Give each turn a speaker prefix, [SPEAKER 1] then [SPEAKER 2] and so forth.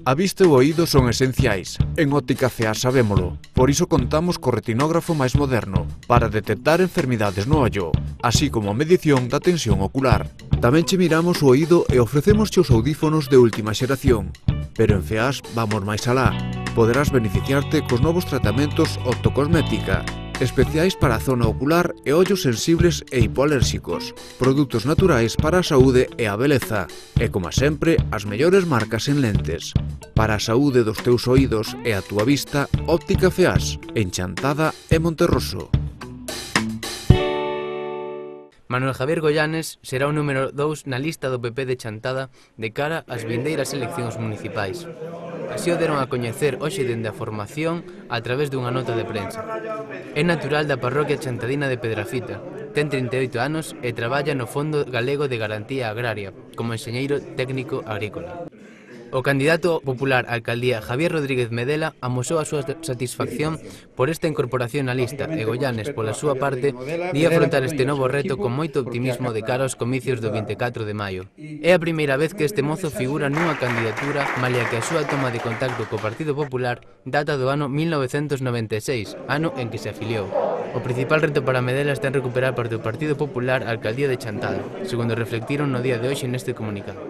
[SPEAKER 1] A vista e o oído son esenciais. En Óptica CEA sabémolo. Por iso contamos co retinógrafo máis moderno para detectar enfermidades no ollo, así como a medición da tensión ocular. Tamén che miramos o oído e ofrecemos os audífonos de última xeración. Pero en FEAS vamos máis alá. Poderás beneficiarte cos novos tratamentos optocosmética, especiais para a zona ocular e ollos sensibles e hipoalérxicos, produtos naturais para a saúde e a beleza, e, como sempre, as mellores marcas en lentes. Para a saúde dos teus oídos e a túa vista, Óptica FEAS, en Chantada e Monterroso.
[SPEAKER 2] Manuel Javier Goyanes será o número 2 na lista do PP de Chantada de cara ás vindeiras eleccións municipais. Así o deron a coñecer hoxe dende a formación a través dunha nota de prensa. É natural da parroquia chantadina de Pedrafita, ten 38 anos e traballa no Fondo Galego de Garantía Agraria como enxeñeiro técnico agrícola. O candidato popular á alcaldía Javier Rodríguez Medela amosou a súa satisfacción por esta incorporación na lista e Goyanes, pola súa parte, di afrontar este novo reto con moito optimismo de cara aos comicios do 24 de maio. É a primeira vez que este mozo figura nunha candidatura, malia que a súa toma de contacto co Partido Popular data do ano 1996, ano en que se afiliou. O principal reto para Medela está en recuperar parte do Partido Popular a alcaldía de Chantada, segundo reflectiron no día de hoxe neste comunicado.